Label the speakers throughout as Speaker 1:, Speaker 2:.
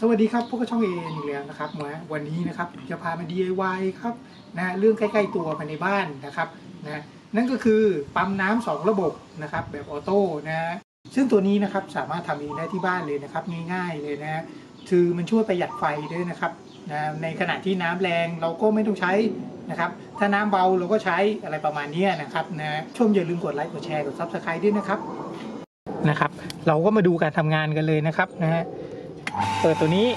Speaker 1: สวัสดีครับพวกช่องเออีกแล้วนะครับวันนี้นะครับจะพามา DIY ครับเรื่องใกล้ๆตัวภายในบ้านนะครับนั่นก็คือปั๊มน้ำ2ระบบนะครับแบบออโต้ซึ่งตัวนี้นะครับสามารถทำเองได้ที่บ้านเลยนะครับง่ายๆเลยคือมันช่วยประหยัดไฟด้วยนะครับในขณะที่น้ำแรงเราก็ไม่ต้องใช้นะครับถ้าน้ำเบาเราก็ใช้อะไรประมาณนี้นะครับชมอย่าลืมกดไลค์กดแชร์กด Subscribe ด้วยนะครับเราก็มาดูการทำงานกันเลยนะครับเปิดตัวนี้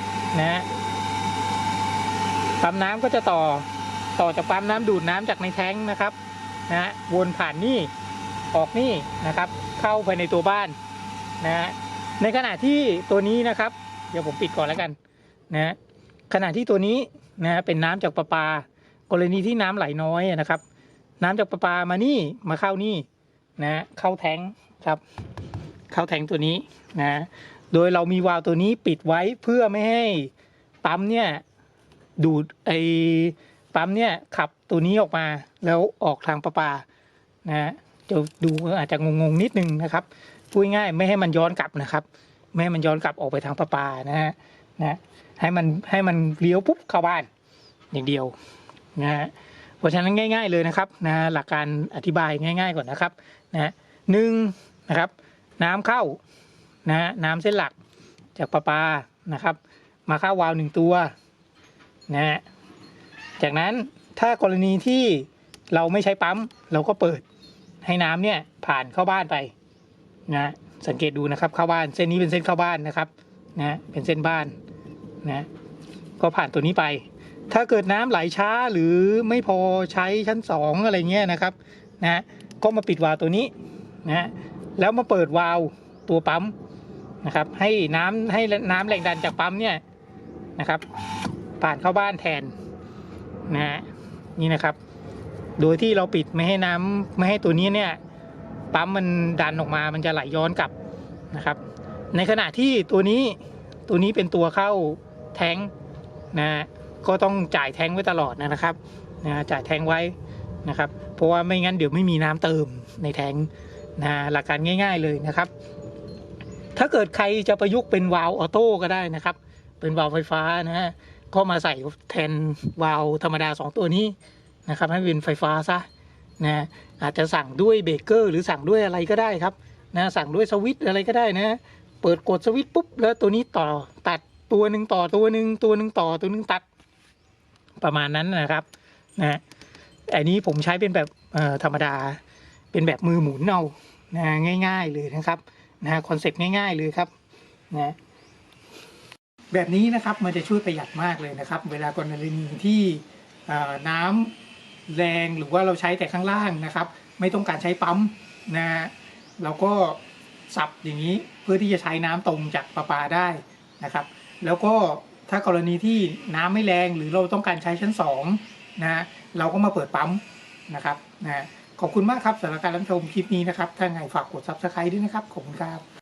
Speaker 1: ปั๊มน้ำก็จะต่อจากปั๊มน้ำดูดน้ำจากในแท้งนะครับวนผ่านนี่ออกนี่นะครับเข้าไปในตัวบ้านในขณะที่ตัวนี้นะครับเดี๋ยวผมปิดก่อนแล้วกันขณะที่ตัวนี้เป็นน้ำจากประปากรณีที่น้ำไหลน้อยนะครับน้ำจากประปามานี่มาเข้านี่เข้าแท้งครับเข้าแท้งตัวนี้โดยเรามีวาล์วตัวนี้ปิดไว้เพื่อไม่ให้ปั๊มเนี่ยดูดปั๊มเนี่ยขับตัวนี้ออกมาแล้วออกทางประปาจะดูอาจจะงงๆนิดนึงนะครับพูดง่ายไม่ให้มันย้อนกลับนะครับไม่ให้มันย้อนกลับออกไปทางประปาให้มันเลี้ยวปุ๊บเข้าบ้านอย่างเดียวเพราะฉะนั้นง่ายๆเลยนะครับหลักการอธิบายง่ายๆก่อนนะครับหนึ่งนะครับน้ำเข้าน้ำเส้นหลักจากประปานะครับมาเข้าวาล์ว1ตัวจากนั้นถ้ากรณีที่เราไม่ใช้ปั๊มเราก็เปิดให้น้ำเนี่ยผ่านเข้าบ้านไปสังเกตดูนะครับเข้าบ้านเส้นนี้เป็นเส้นเข้าบ้านนะครับเป็นเส้นบ้านก็ผ่านตัวนี้ไปถ้าเกิดน้ำไหลช้าหรือไม่พอใช้ชั้น2อะไรเงี้ยนะครับก็มาปิดวาล์วตัวนี้แล้วมาเปิดวาล์วตัวปั๊มนะครับให้น้ำแรงดันจากปั๊มเนี่ยนะครับผ่านเข้าบ้านแทนนี่นะครับโดยที่เราปิดไม่ให้ตัวนี้เนี่ยปั๊มมันดันออกมามันจะไหลย้อนกลับนะครับในขณะที่ตัวนี้เป็นตัวเข้าแท้งก็ต้องจ่ายแท้งไว้ตลอดนะครับจ่ายแท้งไว้นะครับเพราะว่าไม่งั้นเดี๋ยวไม่มีน้ำเติมในแท้งหลักการง่ายๆเลยนะครับถ้าเกิดใครจะประยุกต์เป็นวาล์วออโต้ก็ได้นะครับเป็นวาล์วไฟฟ้าก็มาใส่แทนวาล์วธรรมดา2ตัวนี้นะครับให้เป็นไฟฟ้าซะอาจจะสั่งด้วยเบรกเกอร์หรือสั่งด้วยอะไรก็ได้ครับสั่งด้วยสวิตช์อะไรก็ได้เปิดกดสวิตช์ปุ๊บแล้วตัวนี้ต่อตัดตัวหนึ่งต่อตัวหนึ่งต่อตัวหนึ่งตัดประมาณนั้นนะครับอันนี้ผมใช้เป็นแบบธรรมดาเป็นแบบมือหมุนเอาง่ายๆเลยนะครับคอนเซ็ปต์ง่ายๆเลยครับแบบนี้นะครับมันจะช่วยประหยัดมากเลยนะครับเวลากรณีที่น้ำแรงหรือว่าเราใช้แต่ข้างล่างนะครับไม่ต้องการใช้ปั๊มเราก็สับอย่างนี้เพื่อที่จะใช้น้ำตรงจากประปาได้นะครับแล้วก็ถ้ากรณีที่น้ำไม่แรงหรือเราต้องการใช้ชั้น2เราก็มาเปิดปั๊มนะครับขอบคุณมากครับสำหรับการรับชมคลิปนี้นะครับถ้าไงฝากกด Subscribe ด้วยนะครับขอบคุณครับ